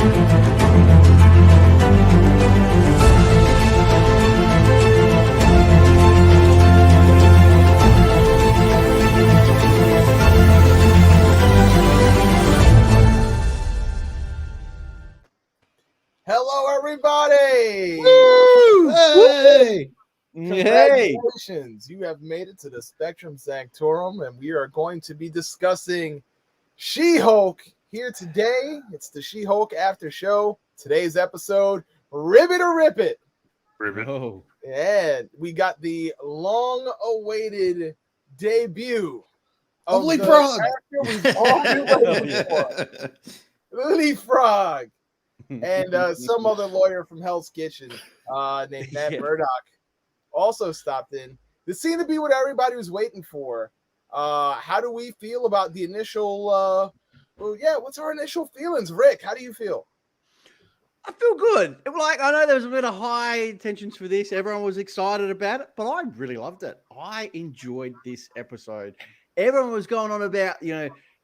Hello, everybody! Woo! Hey! Congratulations! You have made it to the Spectrum Sanctorum, and we are going to be discussing She-Hulk here today. It's the She-Hulk after show. Today's episode, Ribbit or Ribbit. Ribbit. Oh. And we got the long-awaited debut of Leapfrog. We've all been waiting for. Leapfrog. And some other lawyer from Hell's Kitchen named Matt Murdock also stopped in. This seemed to be what everybody was waiting for. How do we feel about the initial what's our initial feelings? Rick, how do you feel? I feel good. Like, I know there was a bit of high tensions for this. Everyone was excited about it, but I really loved it. I enjoyed this episode. Everyone was going on about,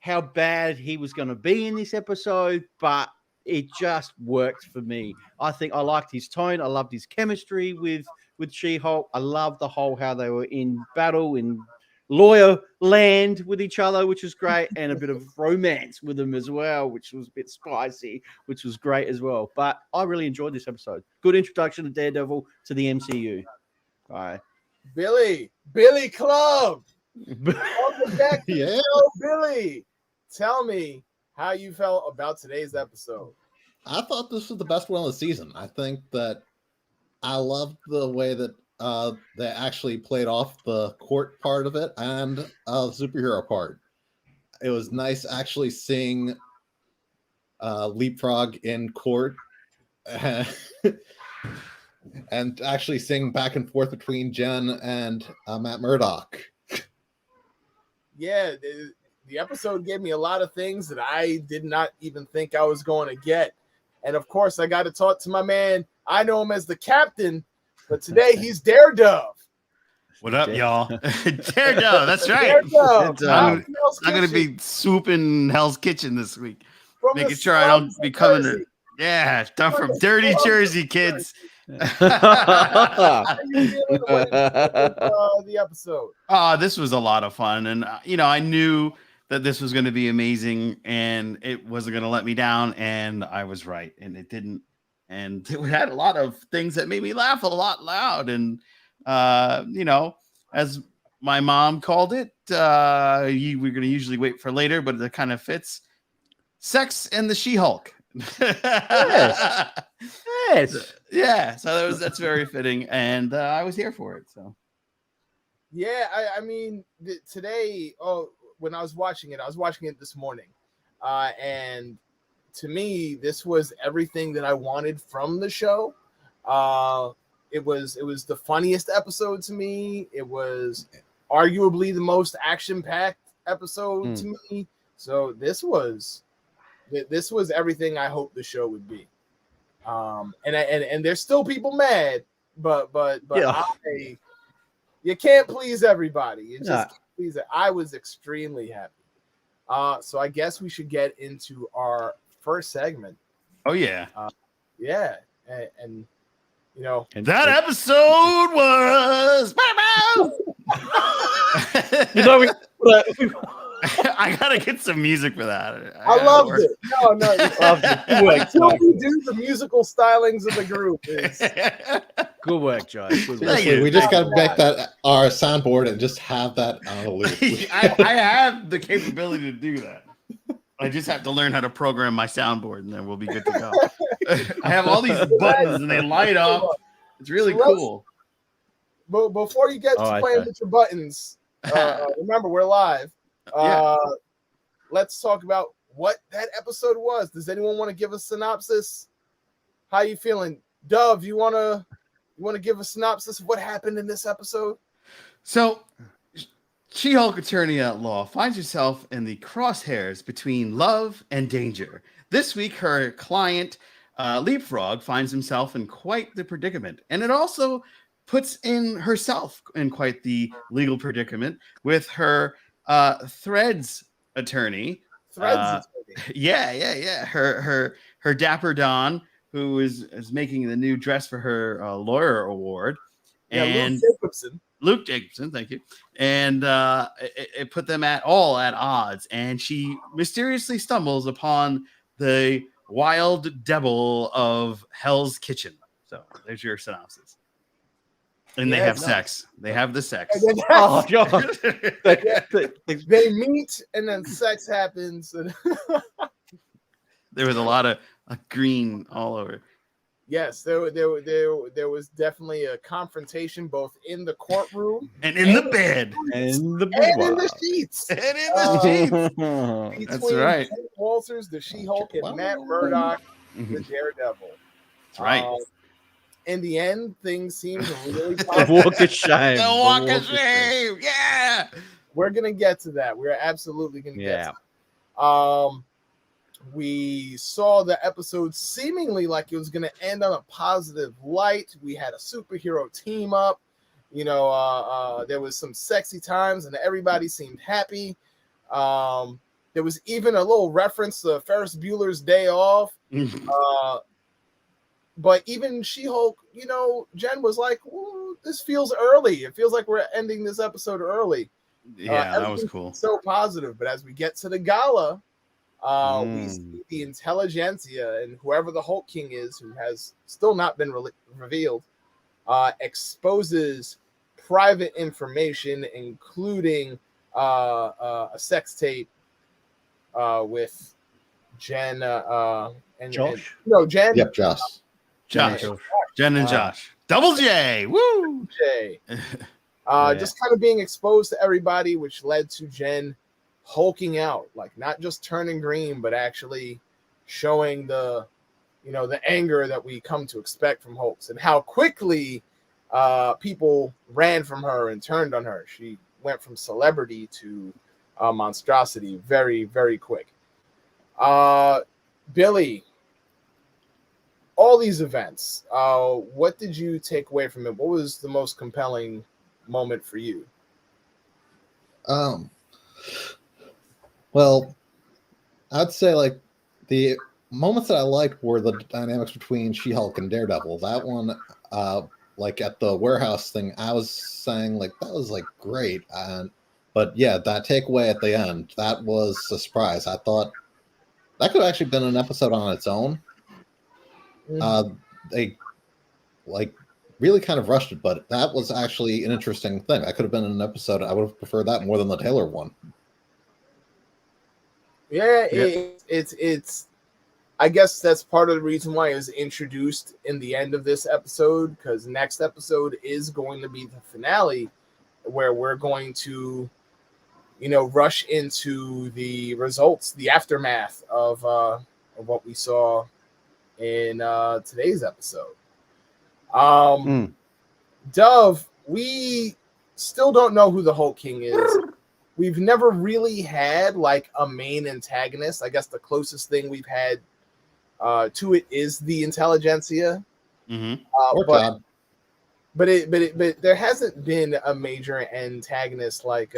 how bad he was going to be in this episode, but it just worked for me. I think I liked his tone. I loved his chemistry with She-Hulk. I loved the whole how they were in battle in lawyer land with each other, which was great, and a bit of romance with them as well, which was a bit spicy, which was great as well. But I really enjoyed this episode. Good introduction of Daredevil to the MCU. All right. Billy Club. Welcome back to the show, Billy. Tell me how you felt about today's episode. I thought this was the best one of the season. I think that I loved the way that they actually played off the court part of it and the superhero part. It was nice actually seeing Leapfrog in court and actually seeing back and forth between Jen and Matt Murdock. Yeah, the episode gave me a lot of things that I did not even think I was going to get. And of course, I got to talk to my man. I know him as the captain, but today he's Daredevil. What up, y'all? Daredevil, that's right. I'm going to be swooping Hell's Kitchen this week. Making sure I don't be coming to... Yeah, I'm from dirty Jersey, kids. How you feeling with the episode? This was a lot of fun. And, I knew that this was going to be amazing and it wasn't going to let me down. And I was right. And it didn't. And it had a lot of things that made me laugh a lot loud. And, as my mom called it, we're going to usually wait for later, but it kind of fits. Sex and the She-Hulk. Yes. Yeah. So that's very fitting. And I was here for it. So. Yeah. I mean, today, when I was watching it this morning. And to me, this was everything that I wanted from the show. It was the funniest episode to me. It was arguably the most action-packed episode to me. So this was everything I hoped the show would be. And there's still people mad, but yeah. You can't please everybody. You just can't please it. I was extremely happy. So I guess we should get into our first segment. Oh yeah. Yeah. And and that episode was I gotta get some music for that. I loved it. No, loved it. Until we do the musical stylings of the group. Good work, Josh. Good work. We just got to make that our soundboard and just have that on a loop. I have the capability to do that. I just have to learn how to program my soundboard, and then we'll be good to go. I have all these buttons, and they light up. It's really cool. But before you get to playing with your buttons, remember we're live. Let's talk about what that episode was. Does anyone want to give a synopsis? How you feeling, Dove? You want to give a synopsis of what happened in this episode? So, She-Hulk attorney at law finds herself in the crosshairs between love and danger. This week, her client, Leapfrog, finds himself in quite the predicament. And it also puts in herself in quite the legal predicament with her Threads attorney. acting. Yeah. Her dapper Don, who is making the new dress for her lawyer award, Yeah, and Luke Jacobson, thank you. And it put them at odds, and she mysteriously stumbles upon the wild devil of Hell's Kitchen. So there's your synopsis. And they have sex. They have the sex. Oh God! They meet, and then sex happens. And there was a lot of green all over. Yes, there was definitely a confrontation both in the courtroom and in the bed and in the sheets. That's right. Jake Walters, the She-Hulk, and Matt Murdock, the Daredevil. That's right. In the end, things seemed really positive. Walk of shame. The walk of shame. Yeah. We're gonna get to that. We're absolutely gonna get to that. We saw the episode seemingly like it was going to end on a positive light. We had a superhero team up. You know, there was some sexy times and everybody seemed happy. There was even a little reference to Ferris Bueller's Day Off. But even She-Hulk, you know, Jen was like, this feels early. It feels like we're ending this episode early. Yeah, that was cool. So positive. But as we get to the gala, we see the intelligentsia and whoever the Hulk King is, who has still not been revealed, exposes private information, including a sex tape with Jen and Josh. Jen. Yep, Josh. Jen and Josh. Double J. Woo. J. Just kind of being exposed to everybody, which led to Jen hulking out, like not just turning green, but actually showing the anger that we come to expect from Hulks, and how quickly people ran from her and turned on her. She went from celebrity to monstrosity very, very quick. Billy, all these events, what did you take away from it? What was the most compelling moment for you? Well, I'd say like the moments that I liked were the dynamics between She-Hulk and Daredevil. That one, like at the warehouse thing, I was saying like that was like great. But yeah, that takeaway at the end, that was a surprise. I thought that could have actually been an episode on its own. They like really kind of rushed it, but that was actually an interesting thing. That could have been an episode. I would have preferred that more than the Taylor one. Yeah, it's. I guess that's part of the reason why it was introduced in the end of this episode, because next episode is going to be the finale, where we're going to, rush into the results, the aftermath of what we saw in today's episode. Dove, we still don't know who the Hulk King is. We've never really had like a main antagonist. I guess the closest thing we've had to it is the intelligentsia. But there hasn't been a major antagonist like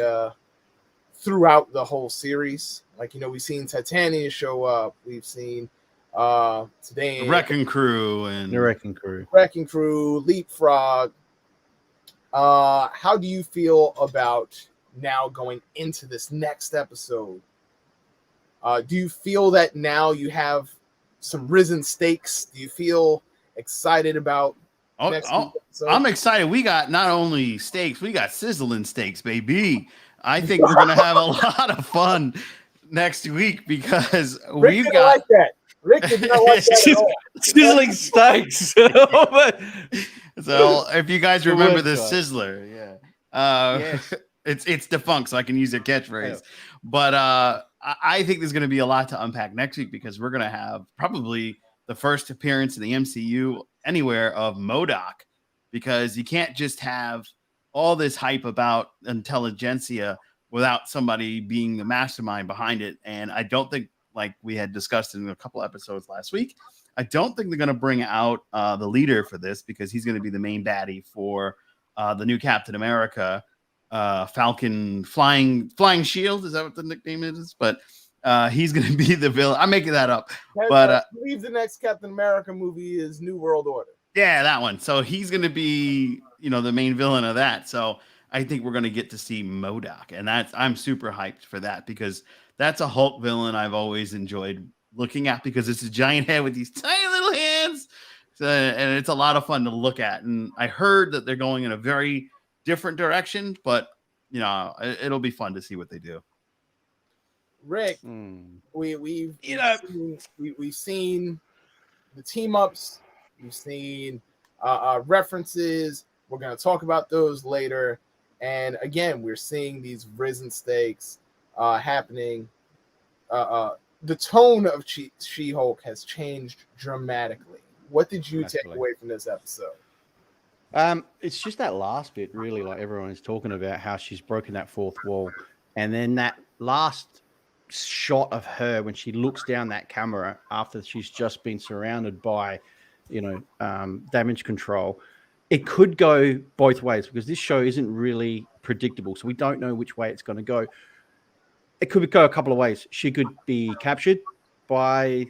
throughout the whole series. Like, we've seen Titania show up. We've seen today the Wrecking Crew, Leapfrog. How do you feel about now going into this next episode? Do you feel that now you have some risen stakes? Do you feel excited about next week's episode? I'm excited. We got not only steaks, we got sizzling steaks, baby. I think we're gonna have a lot of fun next week because we've got like that. Rick did not like that at all. Sizzling steaks. So if you guys remember the Sizzler, yes. It's defunct, so I can use a catchphrase. Yeah. But I think there's going to be a lot to unpack next week, because we're going to have probably the first appearance in the MCU anywhere of MODOK, because you can't just have all this hype about intelligentsia without somebody being the mastermind behind it. And I don't think, like we had discussed in a couple episodes last week, I don't think they're going to bring out the leader for this, because he's going to be the main baddie for the new Captain America. Falcon Flying Shield, is that what the nickname is? But He's going to be the villain. I'm making that up. I But believe the next Captain America movie is New World Order. yeah, that one. So he's going to be, the main villain of that. So I think we're going to get to see MODOK. And I'm super hyped for that because that's a Hulk villain I've always enjoyed looking at because it's a giant head with these tiny little hands. So, and it's a lot of fun to look at. And I heard that they're going in a very different direction, but it'll be fun to see what they do. Rick, we've seen the team ups, we've seen references. We're going to talk about those later. And again, we're seeing these risen stakes happening. The tone of She-Hulk has changed dramatically. What did you take away from this episode? It's just that last bit, really, like everyone is talking about how she's broken that fourth wall. And then that last shot of her when she looks down that camera after she's just been surrounded by, damage control. It could go both ways because this show isn't really predictable. So we don't know which way it's going to go. It could go a couple of ways. She could be captured by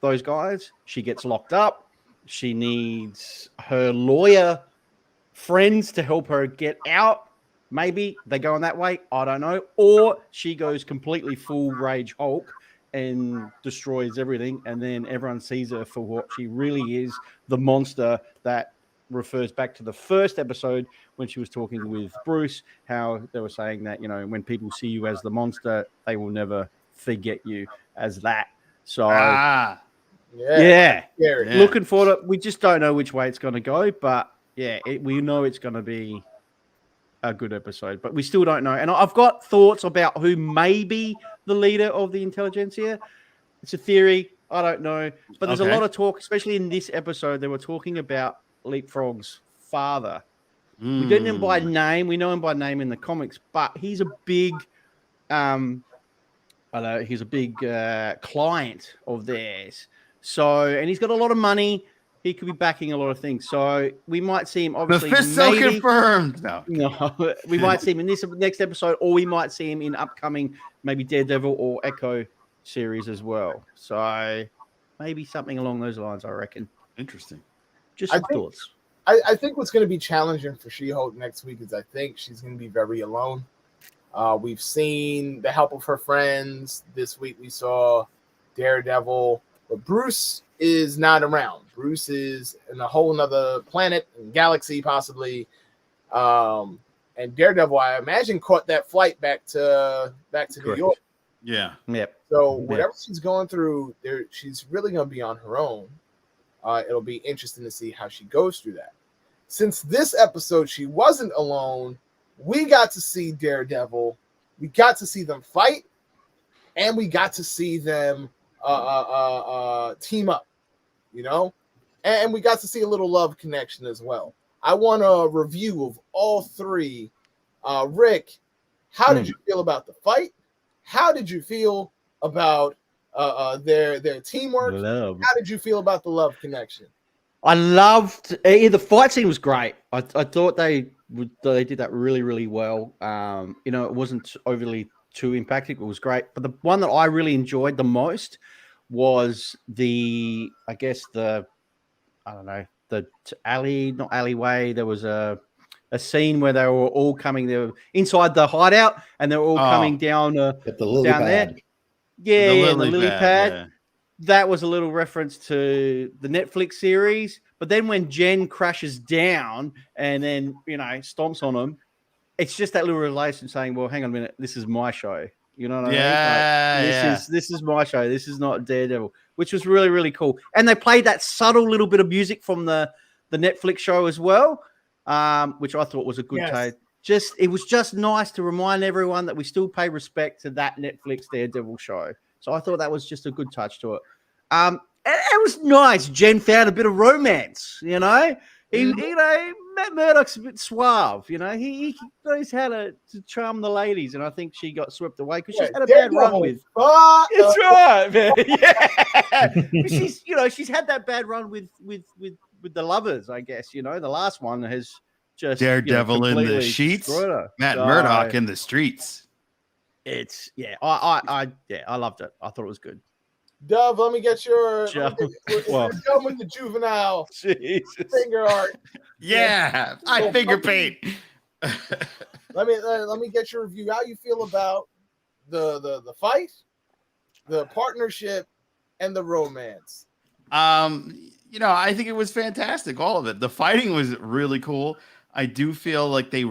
those guys. She gets locked up. She needs her lawyer friends to help her get out. Maybe they go on that way. I don't know. Or she goes completely full rage Hulk and destroys everything. And then everyone sees her for what she really is, the monster that refers back to the first episode when she was talking with Bruce, how they were saying that, when people see you as the monster, they will never forget you as that. So, yeah. Looking forward to it. We just don't know which way it's going to go, but yeah, we know it's going to be a good episode, but we still don't know. And I've got thoughts about who may be the leader of the intelligentsia. It's a theory. I don't know. But there's a lot of talk, especially in this episode. They were talking about Leapfrog's father. We don't know him by name. We know him by name in the comics, but he's a big, he's a big client of theirs. So, and he's got a lot of money. He could be backing a lot of things. So we might see him, obviously. Mephisto confirmed. No, we might see him in this next episode, or we might see him in upcoming, maybe Daredevil or Echo series as well. So maybe something along those lines, I reckon. Interesting. Just some thoughts. I think what's going to be challenging for She-Hulk next week is I think she's going to be very alone. We've seen the help of her friends. This week we saw Daredevil, but Bruce is not around. Bruce is in a whole nother planet and galaxy, possibly. And Daredevil, I imagine, caught that flight back to New York. Yeah. Yep. So whatever she's going through, she's really going to be on her own. It'll be interesting to see how she goes through that. Since this episode, she wasn't alone. We got to see Daredevil. We got to see them fight, and we got to see them team up, and we got to see a little love connection as well. I want a review of all three. Rick, how did you feel about the fight? How did you feel about their teamwork? Love. How did you feel about the love connection? I loved the fight scene was great. I thought they did that really, really well. It wasn't overly too impactful. It was great. But the one that I really enjoyed the most was the not alleyway. There was a scene where they were all coming there inside the hideout and they were all coming down at the lily down pad. there. Yeah, the lily pad. Yeah. That was a little reference to the Netflix series. But then when Jen crashes down and then, stomps on him, it's just that little relation saying, well, hang on a minute, this is my show. You know what I mean? This is my show. This is not Daredevil, which was really, really cool. And they played that subtle little bit of music from the Netflix show as well, which I thought was a good take. It was just nice to remind everyone that we still pay respect to that Netflix Daredevil show. So I thought that was just a good touch to it. And it was nice. Jen found a bit of romance, Matt Murdock's a bit suave, He knows how to charm the ladies, and I think she got swept away because she's had a bad run with. It's right, man. Yeah, she's had that bad run with the lovers, I guess. The last one has just Daredevil in the sheets, Matt Murdock in the streets. It's I loved it. I thought it was good. Dove, let me get your. Well. We're done with the juvenile Jesus. finger art. Yeah, I finger paint. Let me get your review. How you feel about the fight, the partnership, and the romance? I think it was fantastic. All of it. The fighting was really cool. I do feel like they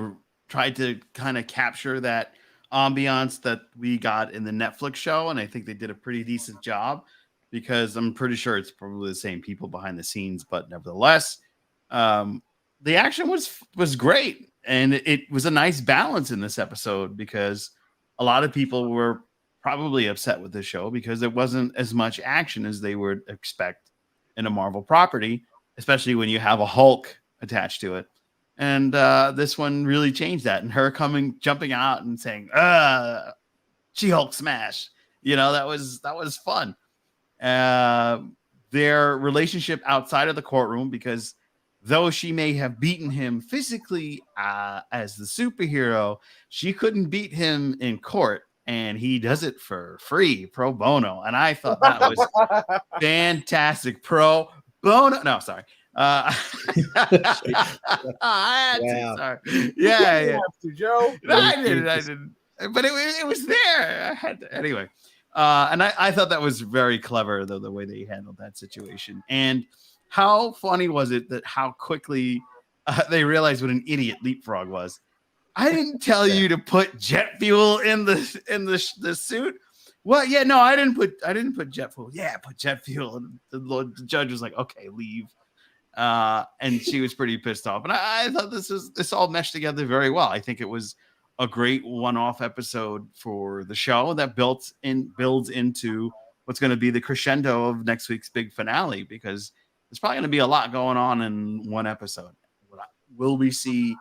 tried to kind of capture that ambiance that we got in the Netflix show, and I think they did a pretty decent job because I'm pretty sure it's probably the same people behind the scenes, but nevertheless, the action was great, and it was a nice balance in this episode because a lot of people were probably upset with the show because there wasn't as much action as they would expect in a Marvel property, especially when you have a Hulk attached to it. And this one really changed that. And her jumping out and saying, She-Hulk smash. That was fun. Their relationship outside of the courtroom, because though she may have beaten him physically as the superhero, she couldn't beat him in court. And he does it for free, pro bono. And I thought that was fantastic. Pro bono. No, sorry. I had to, sorry. Yeah. Have to, Joe. No, I didn't. But it was there. I had to. Anyway. And I thought that was very clever, though, the way they handled that situation. And how funny was it that how quickly they realized what an idiot Leapfrog was. I didn't tell you to put jet fuel in the suit. Well, yeah, no, I didn't put jet fuel. Yeah, put jet fuel. And the judge was like, okay, leave. And she was pretty pissed off. And I thought this all meshed together very well. I think it was a great one-off episode for the show that builds into what's going to be the crescendo of next week's big finale, because there's probably going to be a lot going on in one episode. Will we see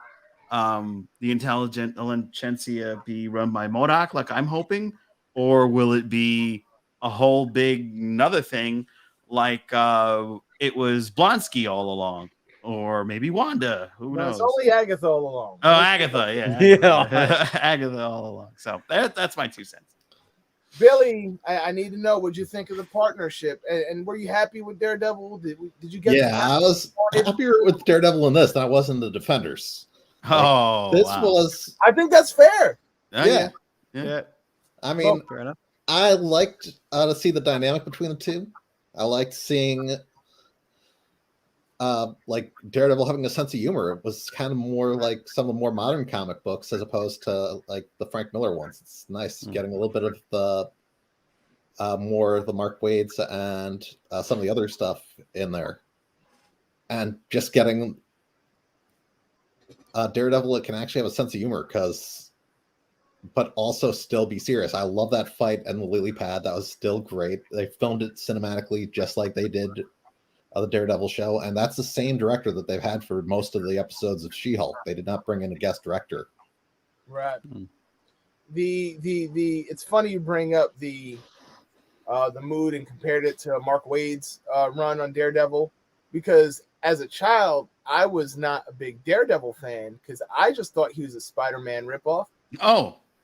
the intelligentsia be run by MODOK like I'm hoping, or will it be a whole big another thing like it was Blonsky all along, or maybe Wanda? Who knows? It's only Agatha all along. Oh, Agatha, yeah, Agatha all along. So that's my 2 cents. Billy, I need to know what you think of the partnership, and were you happy with Daredevil? Did you get? Yeah, I was happier with Daredevil in this than I was in the Defenders. This was. I think that's fair. Yeah. I mean, Well, fair enough. I liked to see the dynamic between the two. I liked seeing like Daredevil having a sense of humor. It was kind of more like some of the more modern comic books as opposed to like the Frank Miller ones. It's nice getting a little bit of the more of the Mark Waid's and some of the other stuff in there, and just getting Daredevil that can actually have a sense of humor but also still be serious. I love that fight and the lily pad. That was still great. They filmed it cinematically just like they did the Daredevil show, and that's the same director that they've had for most of the episodes of She-Hulk. They did not bring in a guest director. Right. The it's funny you bring up the mood and compared it to Mark Waid's run on Daredevil, because as a child I was not a big Daredevil fan because I just thought he was a Spider-Man ripoff.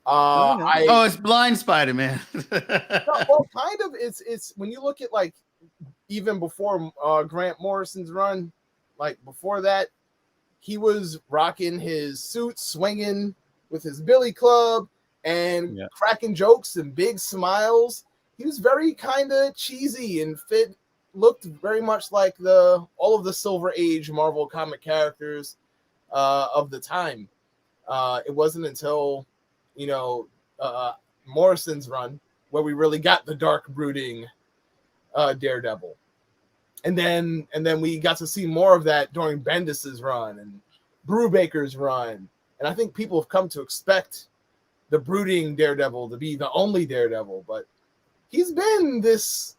It's Blind Spider-Man. Well, kind of. It's when you look at like even before Grant Morrison's run, like before that, he was rocking his suit, swinging with his billy club and cracking jokes and big smiles. He was very kind of cheesy and looked very much like all of the Silver Age Marvel comic characters of the time. It wasn't until Morrison's run where we really got the dark, brooding Daredevil, and then we got to see more of that during Bendis's run and Brubaker's run, and I think people have come to expect the brooding Daredevil to be the only Daredevil, but he's been this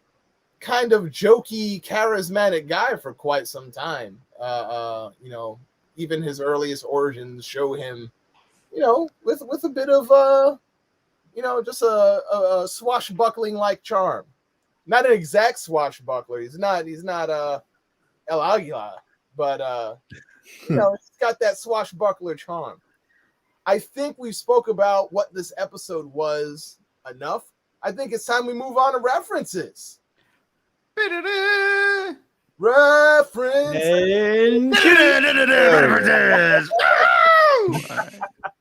kind of jokey, charismatic guy for quite some time. Even his earliest origins show him, with a bit of just a swashbuckling like charm. Not an exact swashbuckler. He's not El Aguila, but he's got that swashbuckler charm. I think we spoke about what this episode was enough. I think it's time we move on to references. Reference.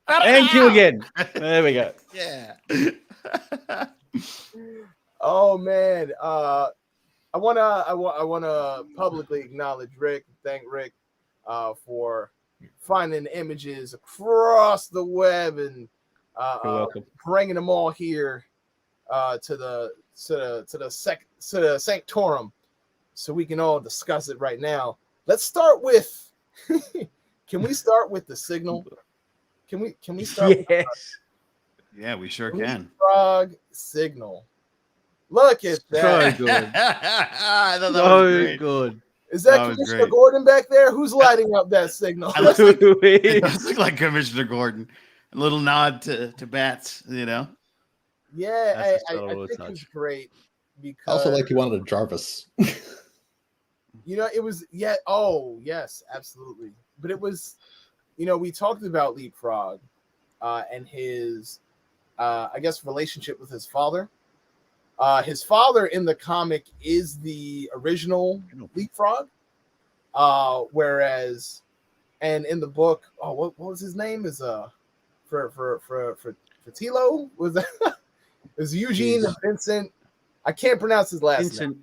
And you again. There we go. Yeah. Oh man, I wanna publicly acknowledge Rick. Thank Rick for finding images across the web and You're welcome. bringing them all here to the sanctorum, so we can all discuss it right now. Let's start with. Can we start with the signal? Can we start? Yes. Yeah, we sure with can. Frog signal. Look at that. So good. I thought that was So great. good. Is that That was Commissioner great. Gordon back there? Who's lighting up that signal? I love it. It It does look like Commissioner Gordon. A little nod to bats, you know. Yeah, That's a I subtle think it was touch. great because Also, like you wanted a Jarvis. it was oh yes, absolutely. But it was, we talked about Leapfrog and his I guess relationship with his father. His father in the comic is the original Leapfrog, whereas, and in the book, what was his name? Is for Tilo was that? It was Eugene and Vincent. I can't pronounce his last name.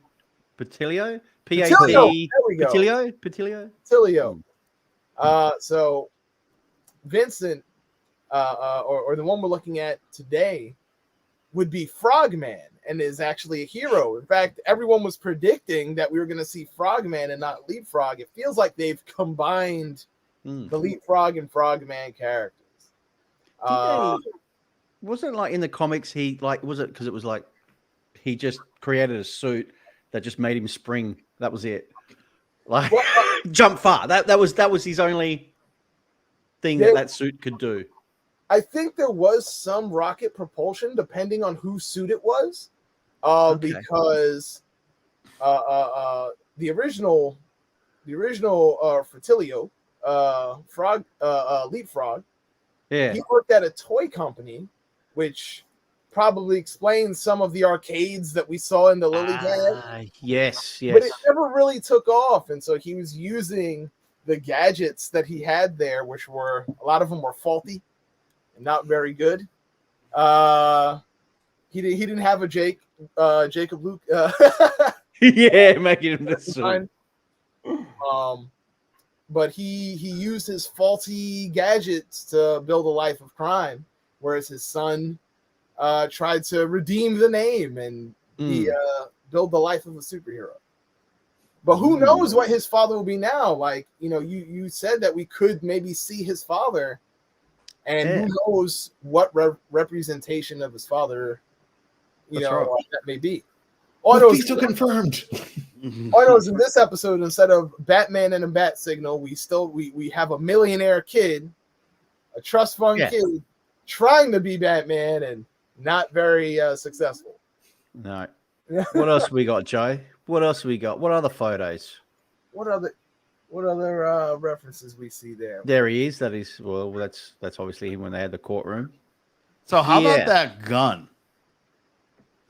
Vincent Patilio? Patilio. P-A-T There we go. Patilio? Tilio. So Vincent, or the one we're looking at today, would be Frogman and is actually a hero. In fact, everyone was predicting that we were going to see Frogman and not Leapfrog. It feels like they've combined the Leapfrog and Frogman characters. Wasn't it like in the comics was it because it was like he just created a suit that just made him spring? That was it. Like jump far. That was his only thing that suit could do. I think there was some rocket propulsion depending on whose suit it was. Because the original Fertilio, Leapfrog, he worked at a toy company, which probably explains some of the arcades that we saw in the Lily Yes. But it never really took off, and so he was using the gadgets that he had there, which were a lot of them were faulty and not very good. He didn't have a Jacob Luke. Yeah, making him the suit. But he used his faulty gadgets to build a life of crime, whereas his son tried to redeem the name and he build the life of a superhero. But who knows what his father will be now? Like, you said that we could maybe see his father, and who knows what representation of his father, that may be. All I know is confirmed. All I know is in this episode, instead of Batman and a bat signal, we have a millionaire kid, a trust fund kid, trying to be Batman and not very successful. No. What else we got, Joe? What else we got? What other photos? What other references we see there? There he is. That's obviously him when they had the courtroom. So how about that gun?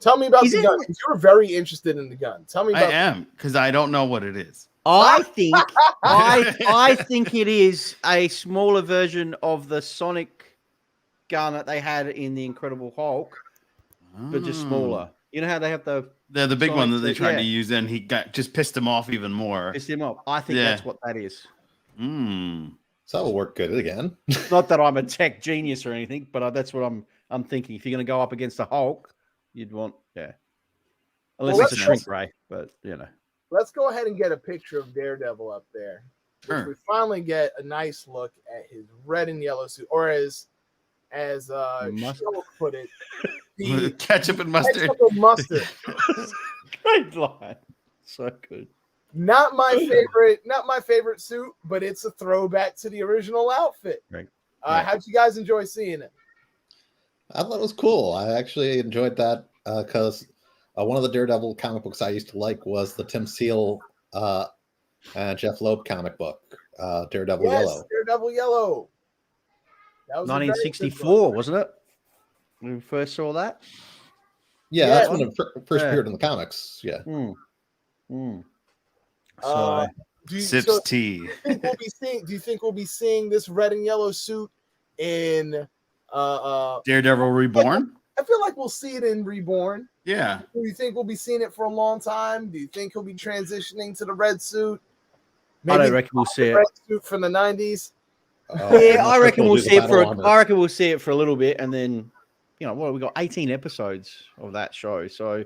Tell me about the gun. You were very interested in the gun. Tell me about I am, because I don't know what it is. I think I think it is a smaller version of the Sonic gun that they had in the Incredible Hulk, but just smaller. You know how they have the big Sonic one that they tried to use, and he just pissed him off even more. Pissed him off. I think that's what that is. So that'll work good again. Not that I'm a tech genius or anything, but that's what I'm thinking. If you're going to go up against the Hulk, you'd want unless it's a shrink ray, but Let's go ahead and get a picture of Daredevil up there. Sure. We finally get a nice look at his red and yellow suit, or as Shulk put it, the ketchup and mustard. Ketchup and mustard. Great line. So good. Not my favorite suit, but it's a throwback to the original outfit. Right. How'd you guys enjoy seeing it? I thought it was cool. I actually enjoyed that because one of the Daredevil comic books I used to like was the Tim Seal and Jeff Loeb comic book, Daredevil Yellow. Daredevil Yellow. That was a very good 1964, wasn't it? When we first saw that. Yeah, Yeah. that's when it first Yeah. appeared in the comics. Yeah. So Sips so tea. do you think we'll be seeing this red and yellow suit in Daredevil Reborn? I feel like we'll see it in Reborn. Yeah. Do you think we'll be seeing it for a long time? Do you think he'll be transitioning to the red suit? I don't reckon we'll see the it. red suit from the 90s. Yeah, I'm not I sure reckon if we'll do the see it battle for. armor. I reckon we'll see it for a little bit, and then, you know, we got 18 episodes of that show, so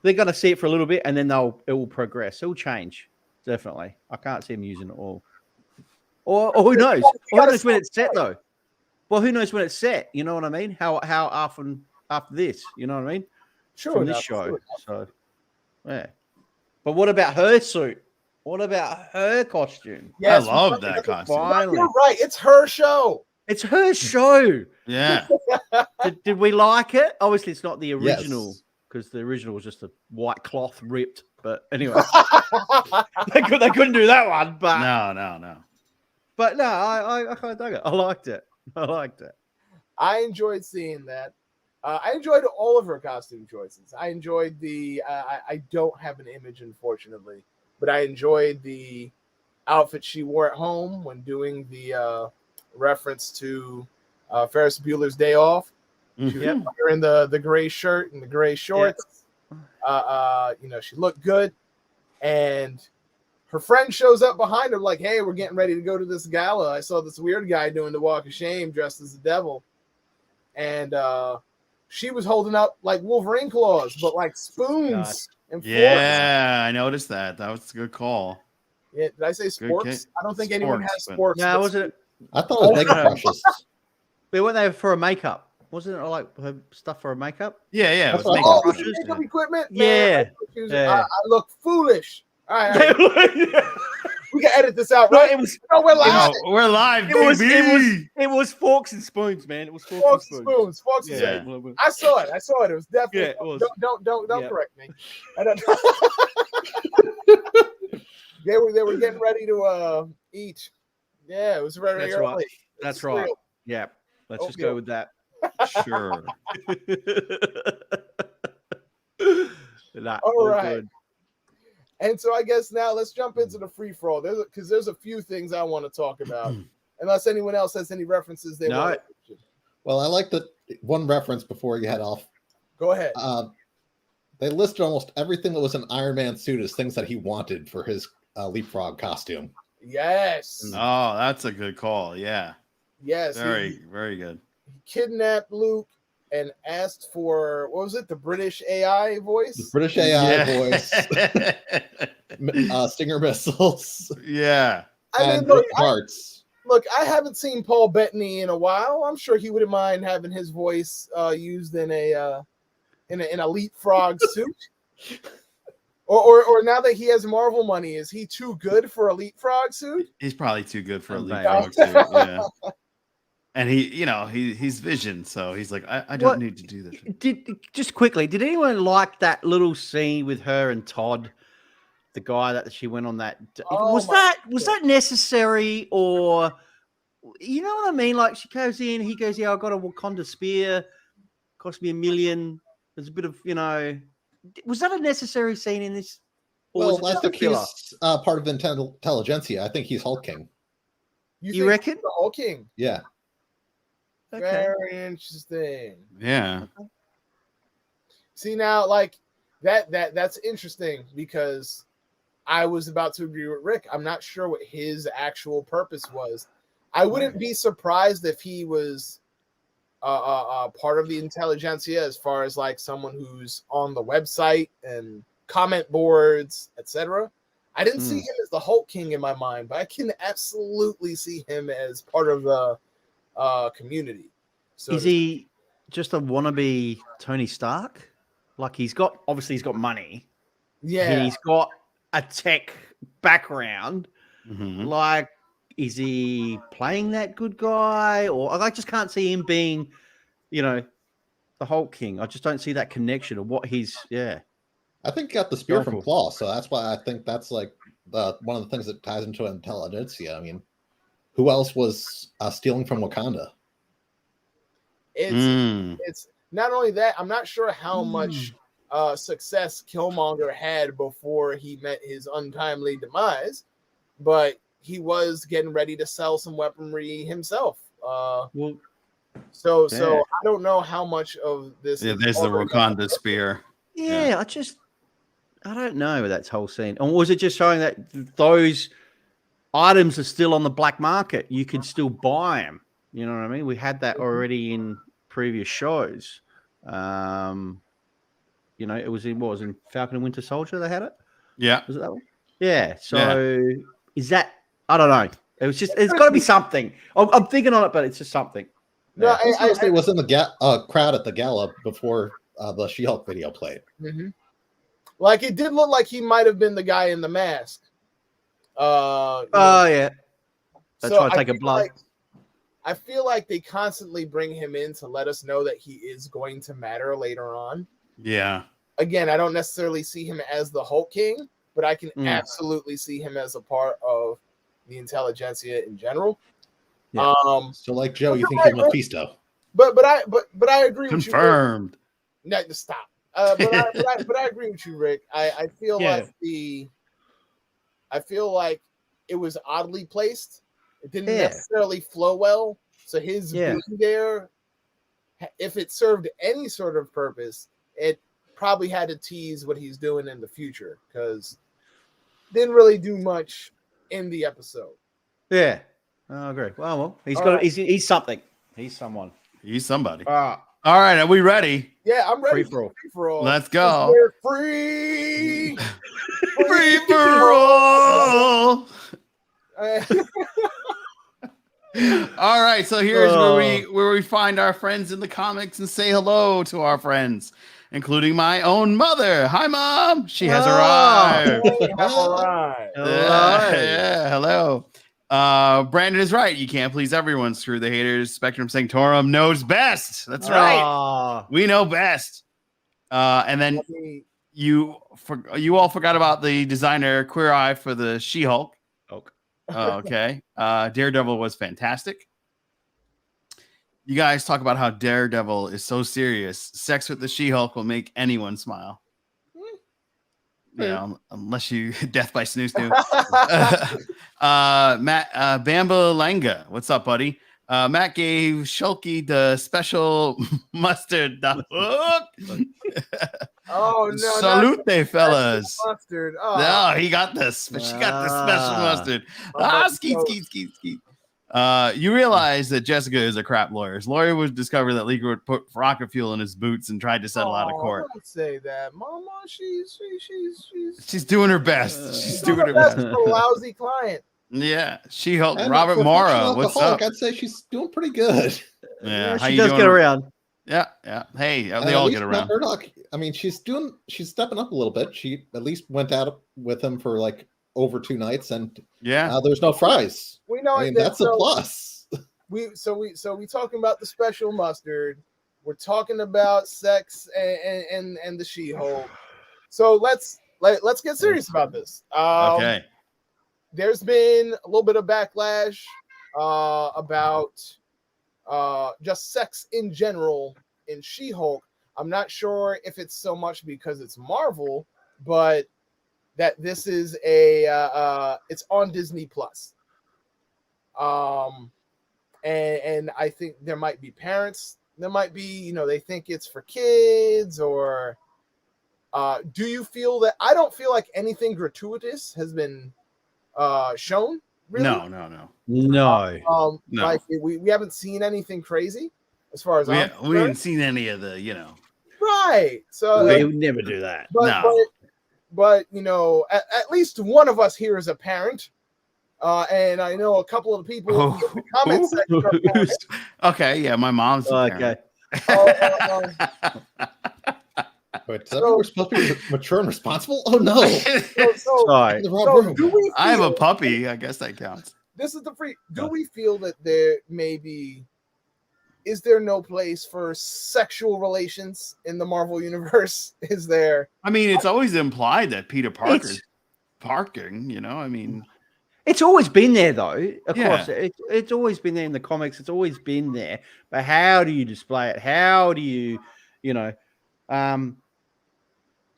they're gonna see it for a little bit, and then it will progress. It will change, definitely. I can't see them using it all, or who knows? Or who knows when it's set though? Well, who knows when it's set? You know what I mean? How often after this? You know what I mean? Sure, From this enough, show. sure enough. So, yeah. But what about her suit? What about her costume? Yes, I love that costume. Finally, You're right. It's her show. it's her show. Yeah. Did we like it? Obviously, it's not the original Yes. because the original was just a white cloth ripped. But anyway, they couldn't do that one. But No. but no, I kind of dug it. I liked it. I enjoyed seeing that. I enjoyed all of her costume choices. I enjoyed the. I don't have an image, unfortunately, but I enjoyed the outfit she wore at home when doing the reference to Ferris Bueller's Day Off. She was wearing the gray shirt and the gray shorts. You know, she looked good, and her friend shows up behind her like, "Hey, we're getting ready to go to this gala. I saw this weird guy doing the Walk of Shame dressed as the devil," and she was holding up like Wolverine claws, but like spoons and forks. Yeah, I noticed that. That was a good call. Yeah, did I say sporks? I don't think anyone has Sporks, sporks. No, wasn't it? I thought it was makeup brushes. But weren't they for her makeup? Wasn't it like her stuff for her makeup? Yeah. It That's was what I makeup thought. brushes. Makeup equipment? Yeah. I look foolish. All right. We can edit this out, No, right? it was. No, we're live. No, we're live, It was forks and spoons, man. It was Forks and spoons. Forks and Yeah. spoons. I saw it. It was definitely. Yeah, it was. Don't Yeah. correct me. I don't. They were getting ready to eat. Yeah, it was very That's early. right. That's right. Yeah. Let's just go with that. Sure. All right. And so I guess now let's jump into the free for all. There's a few things I want to talk about. Unless anyone else has any references they want to mention. Well, I like that one reference before you head off. Go ahead. They listed almost everything that was an Iron Man suit as things that he wanted for his leapfrog costume. Yes. Oh, that's a good call. Yeah. Yes. Very good. He kidnapped Luke and asked for, what was it, the British AI voice? The British AI voice, Stinger missiles, Yeah. and darts. Look, I haven't seen Paul Bettany in a while. I'm sure he wouldn't mind having his voice used in a leapfrog suit. Or now that he has Marvel money, is he too good for a leapfrog suit? He's probably too good for a leapfrog suit. Yeah. And he's Vision, so he's like, I don't need to do this. Just quickly, did anyone like that little scene with her and Todd, the guy that she went on that? Was that necessary, or you know what I mean? Like she goes in, he goes, "Yeah, I got a Wakanda spear, cost me $1 million." There's a bit of, was that a necessary scene in this? Well, I think he's part of the intelligentsia. I think he's Hulk King. You reckon? The Hulk King. Yeah. Okay. Very interesting. Yeah. See now, like that's interesting because I was about to agree with Rick. I'm not sure what his actual purpose was. I wouldn't be surprised if he was part of the intelligentsia as far as like someone who's on the website and comment boards, etc. I didn't see him as the Hulk King in my mind, but I can absolutely see him as part of the community. So is he just a wannabe Tony Stark? Like he's got money. Yeah. He's got a tech background. Mm-hmm. Like, is he playing that good guy? Or I just can't see him being, the Hulk King. I just don't see that connection of what he's I think he got the spear Very from cool. Claw, so that's why I think that's like one of the things that ties into intelligentsia. I mean, who else was stealing from Wakanda? It's not only that. I'm not sure how much success Killmonger had before he met his untimely demise, but he was getting ready to sell some weaponry himself. So I don't know how much of this. Yeah, there's the Wakanda spear. Yeah, I don't know with that whole scene. Or was it just showing that those items are still on the black market? You could still buy them. You know what I mean? We had that already in previous shows. You know, it was in Falcon and Winter Soldier. They had it. Yeah. Was it that one? Yeah. So is that? I don't know. It was just. It's got to be something. I'm thinking on it, but it's just something. No, I was in the crowd at the gala before the She-Hulk video played. Mm-hmm. Like it did look like he might have been the guy in the mask. Yeah. That's so why I take a blood. I feel like they constantly bring him in to let us know that he is going to matter later on. Yeah. Again, I don't necessarily see him as the Hulk King, but I can absolutely see him as a part of the intelligentsia in general. Yeah. So, like Joe, you think he's Mephisto? But I agree with you. Confirmed. No, stop. But I agree with you, Rick. I feel like it was oddly placed. It didn't necessarily flow well. So his being there, if it served any sort of purpose, it probably had to tease what he's doing in the future, because didn't really do much in the episode. Yeah, I agree. Well, he's he's something. He's someone. He's somebody. All right, are we ready? Yeah, I'm ready. Free for all. Let's go. We're free. Free for all. All right, so here's where we find our friends in the comics and say hello to our friends, including my own mother. Hi, Mom. She has arrived. Hello. Brandon is right. You can't please everyone. Screw the haters. Spectrum Sanctorum knows best. That's right. We know best. And then you all forgot about the designer Queer Eye for the She-Hulk. Okay. Daredevil was fantastic. You guys talk about how Daredevil is so serious. Sex with the She-Hulk will make anyone smile. You know, unless you death by snoo snoo. Matt Bamba Langa, what's up, buddy? Matt gave Shulky the special mustard. Oh no! Salute, fellas. Mustard. No, he got this. But she got the special mustard. Skeet. You realize that Jessica is a crap lawyer. His lawyer would discover that Leaker would put rocket fuel in his boots and tried to settle out of court. Don't say that, Mama. She's doing her best. She's doing her best. A lousy client. Yeah, She-Hulk. Robert Morra, what's up? I'd say she's doing pretty good. Yeah, she does get around. Yeah. Hey, they all get around. Murdoch, I mean, she's stepping up a little bit. She at least went out with him for like over 2 nights, and there's no fries. We know. I mean, that's a plus. We talking about the special mustard. We're talking about sex and the She-Hulk. So let's get serious about this. Okay. There's been a little bit of backlash about just sex in general in She-Hulk. I'm not sure if it's so much because it's Marvel, but that this is it's on Disney Plus. And I think there might be parents, there might be, they think it's for kids, or do you feel that? I don't feel like anything gratuitous has been shown. Really? No. Like we haven't seen anything crazy as far as we haven't seen any of the, right. So they would never do that. But at least one of us here is a parent. And I know a couple of the people in the comment section are parents. Okay, yeah, my mom's okay. Wait, does that mean we're supposed to be mature and responsible? Oh no! Sorry. I have a puppy. I guess that counts. This is the free. Do we feel that there may be? Is there no place for sexual relations in the Marvel universe? Is there? I mean, it's always implied that Peter Parker's parking. I mean, It's always been there, though. Across Yeah. it's always been there in the comics. It's always been there. But how do you display it? How do you, you know, um,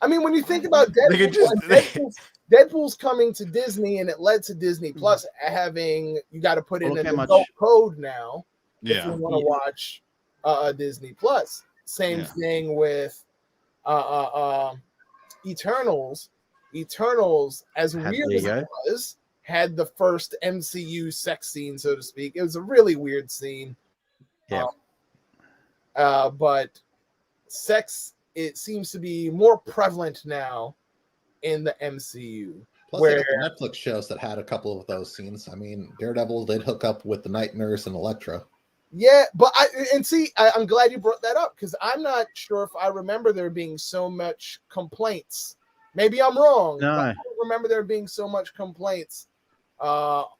I mean, when you think about They could Deadpool, just- and Deadpool's coming to Disney, and it led to Disney Plus having you got to put in Look an how much- adult code now if you Yeah. want to watch Disney Plus. Same Yeah. thing with Eternals. Eternals, as Had- weird there as you it was, had the first MCU sex scene, so to speak. It was a really weird scene. Yeah. But sex, it seems to be more prevalent now in the MCU. Plus, they got the Netflix shows that had a couple of those scenes. I mean, Daredevil did hook up with the Night Nurse and Elektra. Yeah, but I'm glad you brought that up because I'm not sure if I remember there being so much complaints. Maybe I'm wrong. No. But I don't remember there being so much complaints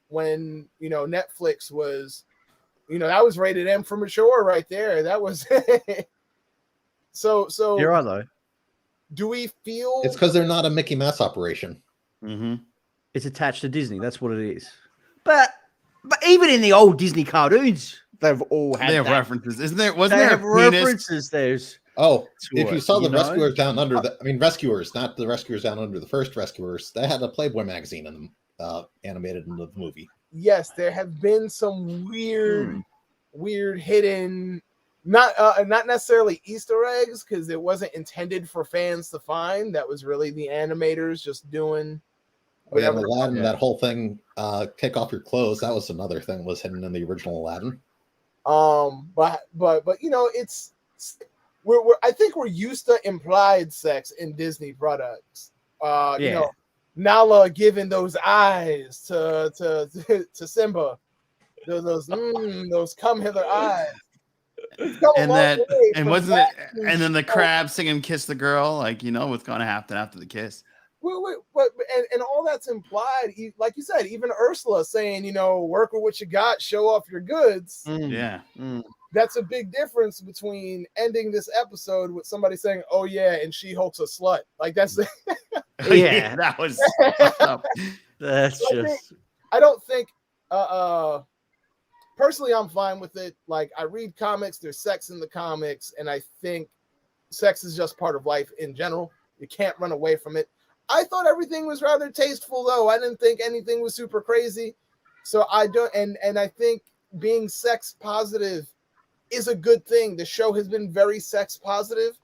when Netflix was, that was rated M for mature right there. That was so. You're right, though. Do we feel It's because they're not a Mickey Mouse operation. Mm-hmm. It's attached to Disney. That's what it is. But even in the old Disney cartoons, they've all had They have that. references, isn't there? Wasn't They there have a penis? references. There's Oh, to if you it, saw the you know? Rescuers Down Under, Rescuers, not the Rescuers Down Under, the first Rescuers, they had a Playboy magazine in them, animated in the movie. yes, there have been some weird hidden, not necessarily Easter eggs because it wasn't intended for fans to find. That was really the animators just doing Yeah, whatever. Aladdin, that whole thing, kick off your clothes, that was another thing was hidden in the original Aladdin. But it's I think we're used to implied sex in Disney products. Nala giving those eyes to Simba, those come hither eyes. And wasn't it? And then the crab singing "Kiss the Girl," like what's gonna happen after the kiss? And all that's implied, like you said, even Ursula saying, work with what you got, show off your goods. Yeah. That's a big difference between ending this episode with somebody saying, "Oh yeah," and She-Hulk's a slut. Like that's Yeah. That was. That's just. I don't think. Personally, I'm fine with it. Like I read comics, there's sex in the comics, and I think sex is just part of life in general. You can't run away from it. I thought everything was rather tasteful, though. I didn't think anything was super crazy. So I don't, and I think being sex positive is a good thing. The show has been very sex positive,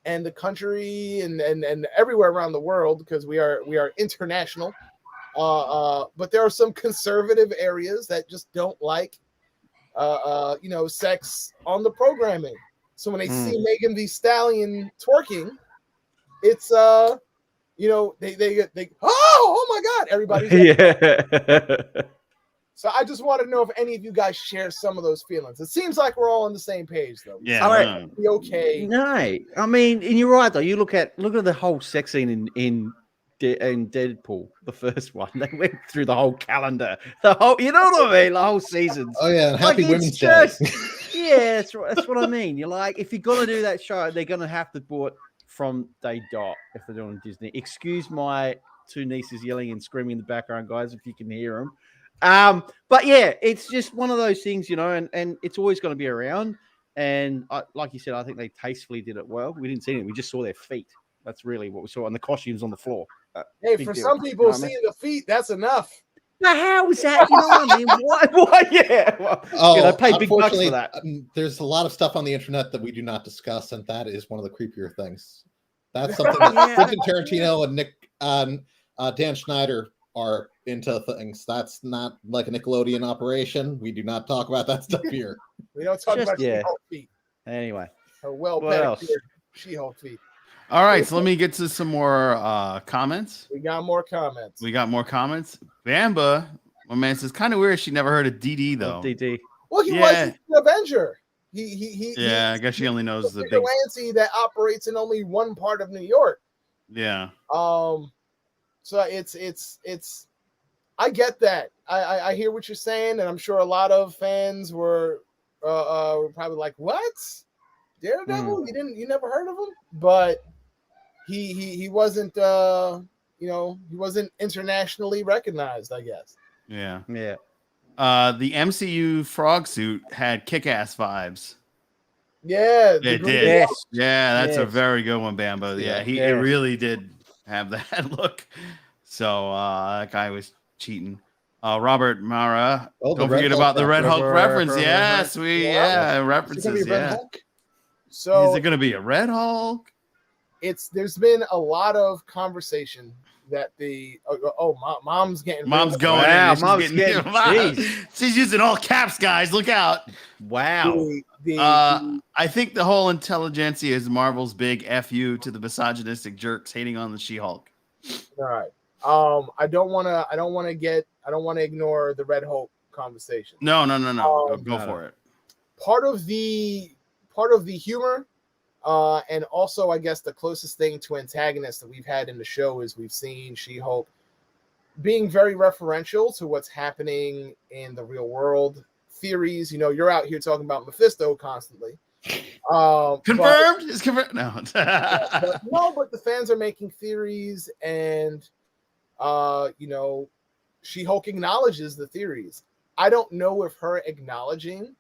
and the country and everywhere around the world, because we are international. But there are some conservative areas that just don't like sex on the programming. So when they see Megan Thee Stallion twerking, it's they oh my god, everybody's Yeah. So I just want to know if any of you guys share some of those feelings. It seems like we're all on the same page, though. Yeah. All right. no. Be okay. No, I mean, and you're right though. You look at the whole sex scene in Deadpool, the first one. They went through the whole calendar, the whole, you know what I mean, the whole seasons. Oh yeah, and Happy Like, Women's it's Day. just- yeah, that's what I mean. You're like, if you're gonna do that show, they're gonna have to do it from day dot if they're doing Disney. Excuse my two nieces yelling and screaming in the background, guys, if you can hear them. But yeah, it's just one of those things, and it's always going to be around. And like you said, I think they tastefully did it well. We didn't see it; we just saw their feet. That's really what we saw, and the costumes on the floor. Hey, Big for deal. some people, You know what I mean? seeing the feet, that's enough. Now, how is that? You know what I mean? Why? Yeah. Well, Oh, pay big bucks unfortunately, for that. There's a lot of stuff on the internet that we do not discuss, and that is one of the creepier things. That's something that Quentin Tarantino and Dan Schneider are into things. That's not like a Nickelodeon operation. We do not talk about that stuff here. We don't talk about yeah. She-Hulk feet. Anyway, Her What well-pedicured She-Hulk feet. All right, so let me get to some more comments. We got more comments. Bamba, my man says, kind of weird. She never heard of DD though. DD. Well, he Yeah. was an Avenger. He Yeah, I he's guess she only knows the big. vigilante that operates in only one part of New York. Yeah. So it's I get that. I hear what you're saying, and I'm sure a lot of fans were probably like, "What? Daredevil? You never heard of him?" But he wasn't he wasn't internationally recognized, I guess. Yeah. Yeah. The MCU frog suit had kick-ass vibes. Yeah, It green did. Yes. Yeah, that's a Yes. very good one, Bambo. Yeah, Yeah. it Yes. really did have that look. So that guy was cheating. Robert Mara. Oh, the Don't Red forget Hulk about the Red Hulk reference. reference. Yes, Yeah. Is it gonna references. be Red Yeah. Hulk? Is So it going to be a Red Hulk? there's been a lot of conversation that mom's getting Mom's real- going Wow, in. She's Mom's getting, getting- jeez. she's using all caps, guys. Look out. Wow. I think the whole intelligentsia is Marvel's big FU to the misogynistic jerks hating on the She-Hulk. All right. I don't want to ignore the Red Hulk conversation. No. Go no. for it. Part of the humor, and also I guess the closest thing to antagonist that we've had in the show is we've seen She-Hulk being very referential to what's happening in the real world. Theories, you're out here talking about Mephisto constantly. Confirmed? It's confirmed. No. But the fans are making theories, and She-Hulk acknowledges the theories. I don't know if her acknowledging,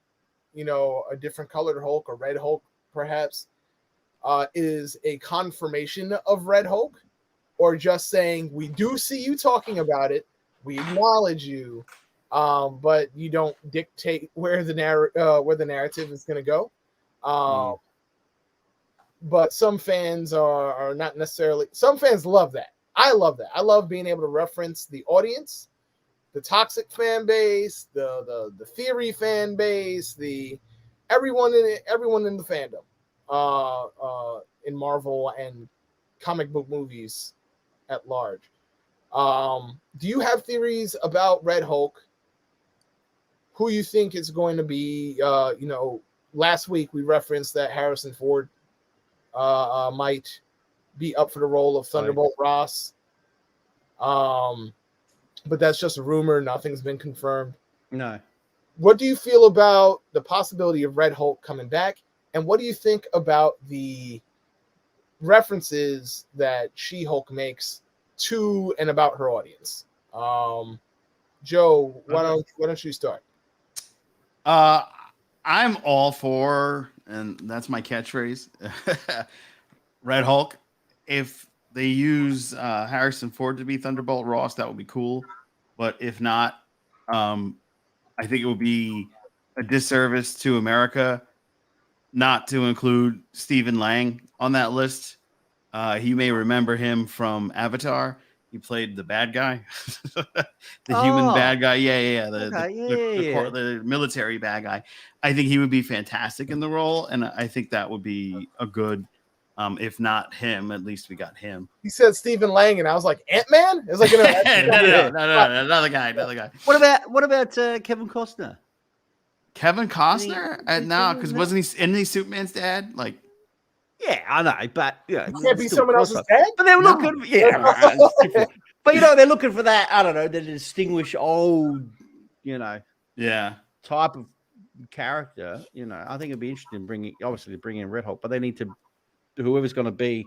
a different colored Hulk or Red Hulk, perhaps, is a confirmation of Red Hulk, or just saying we do see you talking about it, we acknowledge you, but you don't dictate where the narrative is going to go. But some fans are not necessarily. Some fans love that. I love that. I love being able to reference the audience, the toxic fan base, the theory fan base, everyone in the fandom, in Marvel and comic book movies at large. Do you have theories about Red Hulk? Who you think is going to be? Last week we referenced that Harrison Ford might be up for the role of Thunderbolt Ross. But that's just a rumor. Nothing's been confirmed. No. What do you feel about the possibility of Red Hulk coming back? And what do you think about the references that She-Hulk makes to and about her audience? Joe, why don't you start? I'm all for, and that's my catchphrase, Red Hulk. If they use Harrison Ford to be Thunderbolt Ross, that would be cool. But if not, I think it would be a disservice to America not to include Stephen Lang on that list. You may remember him from Avatar. He played the bad guy, the human bad guy. Yeah. The military bad guy. I think he would be fantastic in the role, and I think that would be a good. If not him, at least we got him. He said Stephen Lang, and I was like, Ant-Man? It's like no, another guy. What about Kevin Costner? Kevin Costner? No, because isn't he Superman's dad? Like, yeah, I know, but can't be someone else's dad. But they're looking, but they're looking for that. I don't know, the distinguished old, type of character. I think it'd be interesting bringing in Red Hulk, but they need to. Whoever's going to be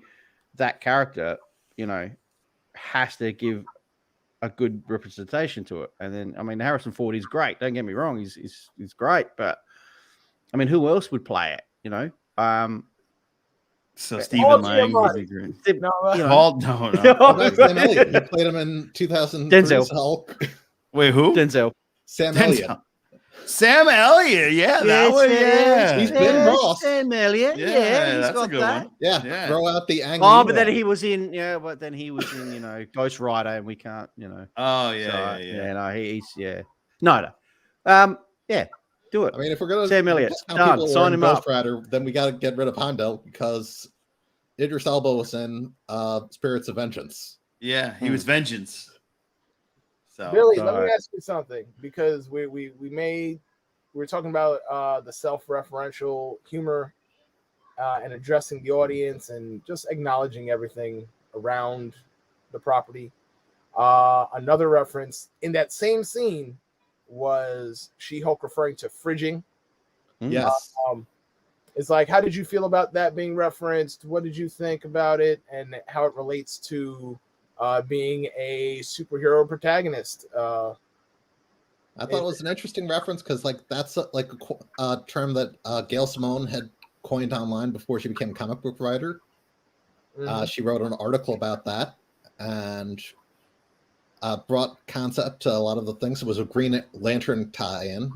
that character, has to give a good representation to it. And then, I mean, Harrison Ford is great. Don't get me wrong, he's great. But I mean, who else would play it? So Stephen Lang would be great. No. Sam Elliott. He played him in 2003's Hulk. Wait, who? Denzel. Sam Elliott. Sam Elliott, that one, He's been Ross. Sam Elliott, he's that's got a good that. one. Yeah, throw out the angle. Oh, but then he was in, Ghost Rider, and we can't, Oh he's do it. I mean, if we're gonna Sam Elliott, done. Sign him up. Ghost Rider, then we got to get rid of Hondo because Idris Elba was in Spirits of Vengeance. Yeah, he was Vengeance. So, Billy, let me ask you something, because we were talking about the self-referential humor and addressing the audience and just acknowledging everything around the property. Another reference in that same scene was She-Hulk referring to fridging. Yes. It's like, how did you feel about that being referenced? What did you think about it, and how it relates to being a superhero protagonist. I thought it was an interesting reference because, like, that's a term that Gail Simone had coined online before she became a comic book writer. She wrote an article about that and brought concept to a lot of the things. It was a Green Lantern tie-in.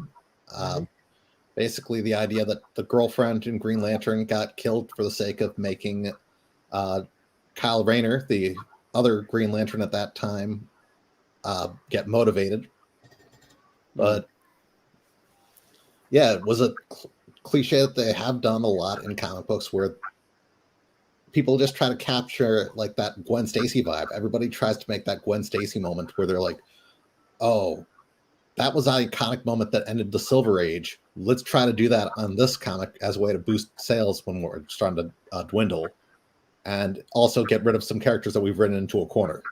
Basically, the idea that the girlfriend in Green Lantern got killed for the sake of making Kyle Rayner, the other Green Lantern at that time, get motivated. But yeah, it was a cliche that they have done a lot in comic books where people just try to capture like that Gwen Stacy vibe. Everybody tries to make that Gwen Stacy moment where they're like, oh, that was an iconic moment that ended the Silver Age. Let's try to do that on this comic as a way to boost sales when we're starting to dwindle, and also get rid of some characters that we've written into a corner.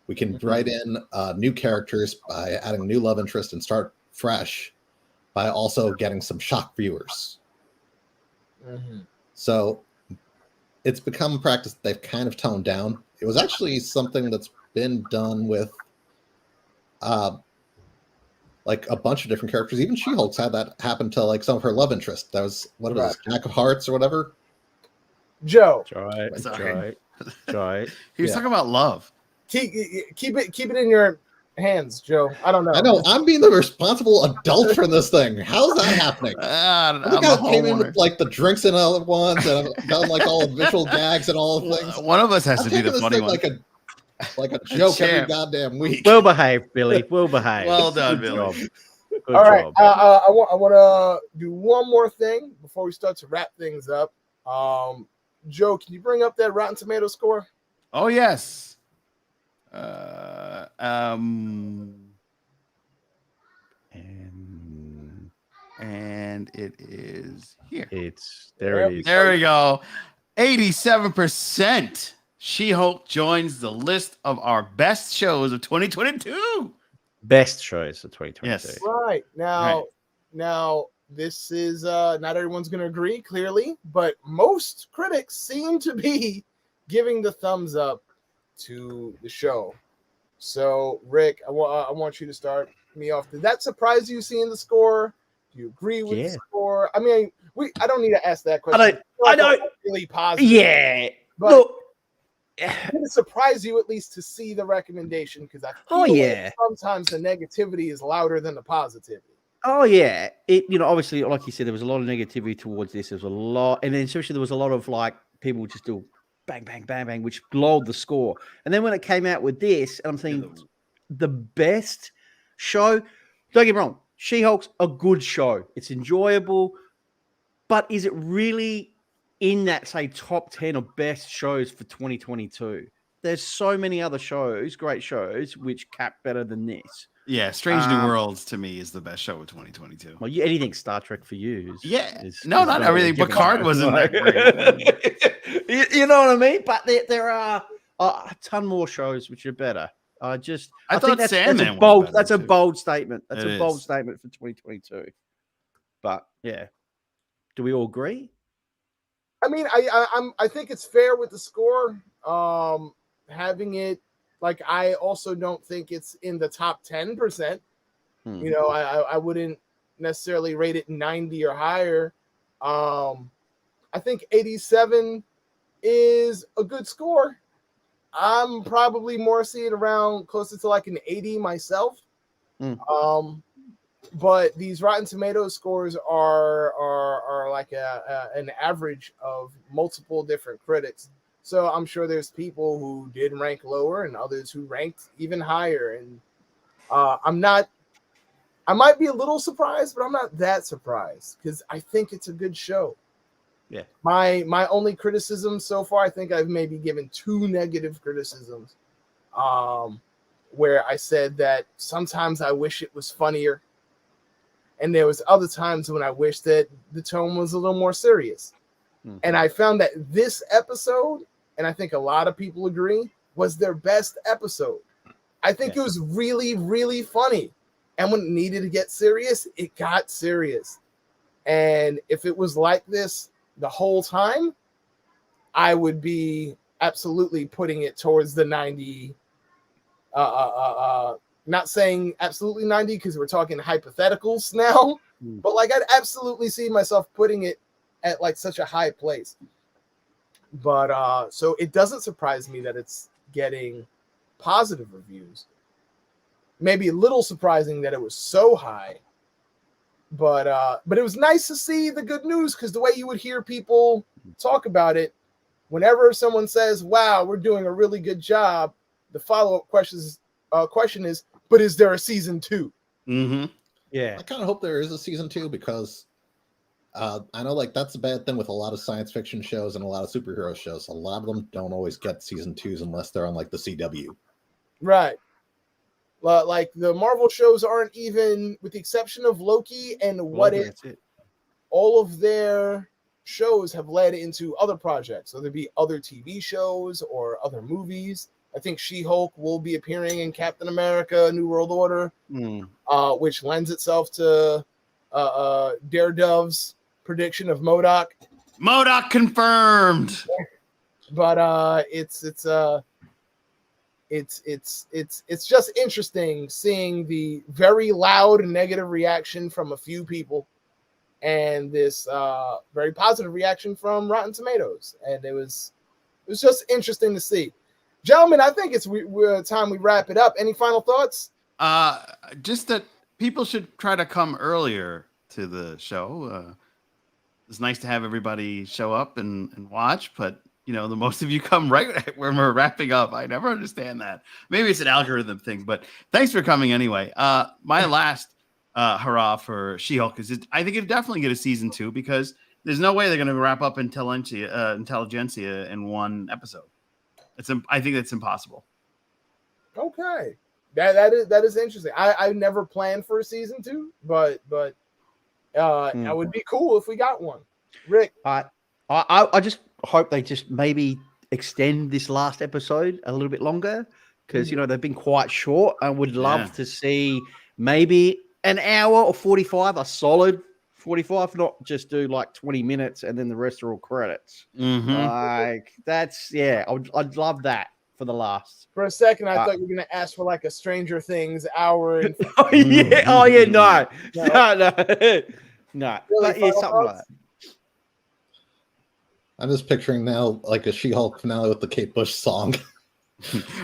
We can write in new characters by adding new love interest and start fresh by also getting some shock viewers. So it's become a practice that they've kind of toned down. It was actually something that's been done with like a bunch of different characters. Even She-Hulk's had that happen to like some of her love interest. That was, what was it, Jack of Hearts or whatever? Joe. Try it. He was talking about love. Keep it in your hands, Joe. I don't know. I know. I'm being the responsible adult for this thing. How's that happening? I'm I think I came in with like the drinks and other ones, and I've done like all the visual gags and all the things. One of us has I'm to be the taking this funny thing one. like a joke every champ. goddamn week. Well behaved, Billy. Well behaved. Well done, Good Billy. job. Good All right. job. I want to do one more thing before we start to wrap things up. Joe, can you bring up that Rotten Tomato score? Oh yes. And it is here. There it is. There we go. 87%. She-Hulk joins the list of our best shows of 2022. Best shows of 2022. Yes. Right. Now this is not everyone's going to agree clearly, but most critics seem to be giving the thumbs up to the show. So, Rick, I want you to start me off. Did that surprise you seeing the score? Do you agree with the score? I mean, I don't need to ask that question. I don't really positive. Yeah. But look, did it surprise you at least to see the recommendation? Because I feel like sometimes the negativity is louder than the positivity. Oh yeah, obviously, like you said, there was a lot of negativity towards this. There was a lot, and then especially there was a lot of like people just do bang, bang, bang, bang, which lowered the score. And then when it came out with this, I'm thinking the best show. Don't get me wrong, She-Hulk's a good show. It's enjoyable, but is it really in that say top 10 of best shows for 2022? There's so many other shows, great shows, which cap better than this. Yeah, Strange New Worlds to me is the best show of 2022. Well, anything Star Trek for you is not everything. Picard wasn't that great. You know what I mean? But there are a ton more shows which are better. I thought think Sandman that's a bold statement. That's a bold statement for 2022. But yeah, do we all agree? I mean, I think it's fair with the score. Having it, like, I also don't think it's in the top 10%. You know, I wouldn't necessarily rate it 90 or higher. I think 87 is a good score. I'm probably more seeing around closer to like an 80 myself. But these Rotten Tomatoes scores are like an average of multiple different critics. So I'm sure there's people who did rank lower and others who ranked even higher. And I might be a little surprised, but I'm not that surprised because I think it's a good show. Yeah. My only criticism so far, I think I've maybe given 2 negative criticisms, where I said that sometimes I wish it was funnier, and there was other times when I wish that the tone was a little more serious. And I found that this episode, and I think a lot of people agree, was their best episode. I think it was really, really funny. And when it needed to get serious, it got serious. And if it was like this the whole time, I would be absolutely putting it towards the 90 not saying absolutely 90 because we're talking hypotheticals now, but like I'd absolutely see myself putting it at like such a high place. But so it doesn't surprise me that it's getting positive reviews. Maybe a little surprising that it was so high, but it was nice to see the good news, because the way you would hear people talk about it, whenever someone says, "Wow, we're doing a really good job," the follow-up question is, "But is there a season 2?" Mm-hmm. Yeah. I kind of hope there is a season 2, because I know like that's a bad thing with a lot of science fiction shows and a lot of superhero shows. A lot of them don't always get season 2s unless they're on like the CW. Right. Like the Marvel shows aren't even, with the exception of Loki and What If, That's it. all of their shows have led into other projects. So there'd be other TV shows or other movies. I think She-Hulk will be appearing in Captain America: New World Order, which lends itself to Daredevil's prediction of MODOK. MODOK confirmed. But it's just interesting seeing the very loud and negative reaction from a few people, and this very positive reaction from Rotten Tomatoes, and it was just interesting to see. Gentlemen, I think it's time we wrap it up. Any final thoughts? Just that people should try to come earlier to the show. It's nice to have everybody show up and watch, but you know, the most of you come right when we're wrapping up. I never understand that. Maybe it's an algorithm thing, but thanks for coming anyway. My last hurrah for She-Hulk is I think it'll definitely get a season 2, because there's no way they're going to wrap up Intelligentsia in one episode. I think that's impossible. Okay, that is interesting. I never planned for a season 2, but it would be cool if we got one. Rick, I just hope they just maybe extend this last episode a little bit longer, because you know they've been quite short. I would love to see maybe an hour or 45, a solid 45, not just do like 20 minutes and then the rest are all credits. Like that's I'd love that for the last. For a second, I thought you were gonna ask for like a Stranger Things hour. And no. Really, But yeah, something like that. I'm just picturing now like a She-Hulk finale with the Kate Bush song.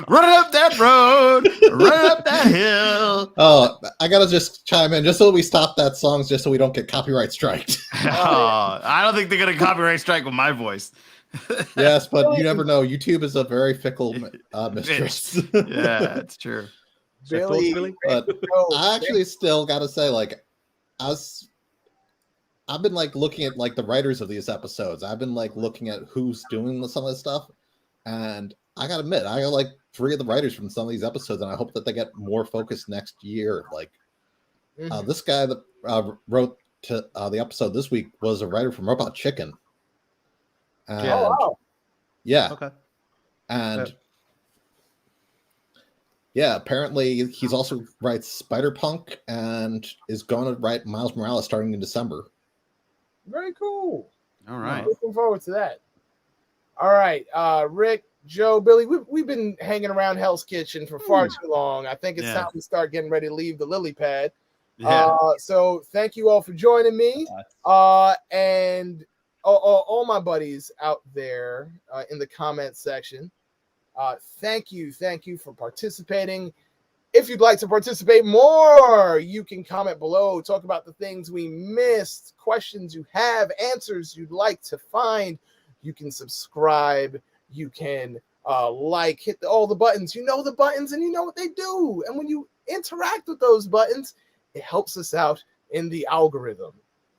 Run up that road, run up that hill. Oh, I gotta just chime in just so we stop that song, just so we don't get copyright striked. I don't think they're gonna copyright strike with my voice. Yes, but you never know. YouTube is a very fickle mistress. Yeah, it's true. Billy. But I actually still gotta say, like, I've been like looking at like the writers of these episodes. I've been like looking at who's doing some of this stuff, and I gotta admit, I got like 3 of the writers from some of these episodes, and I hope that they get more focused next year. Like this guy that wrote to the episode this week was a writer from Robot Chicken. And, yeah. Okay. And apparently he's also writes Spider-Punk and is going to write Miles Morales starting in December. Very cool. All right. Looking forward to that. All right. Rick, Joe, Billy, we've been hanging around Hell's Kitchen for far too long. I think it's time to start getting ready to leave the lily pad. So thank you all for joining me. And all my buddies out there in the comment section. Thank you for participating. If you'd like to participate more, you can comment below, talk about the things we missed, questions you have, answers you'd like to find. You can subscribe, you can hit all the buttons. You know the buttons and you know what they do. And when you interact with those buttons, it helps us out in the algorithm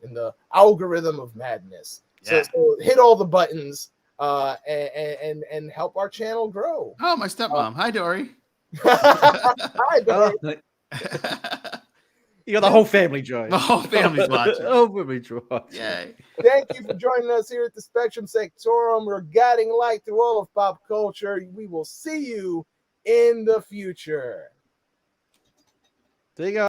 of madness. So hit all the buttons and help our channel grow. Oh, my stepmom. Hi, Dory. Hi, Dory. You got the whole family joining. The whole family's watching. Oh, family watching. Yay. Thank you for joining us here at the Spectrum Sectorum. We're guiding light through all of pop culture. We will see you in the future. There you go.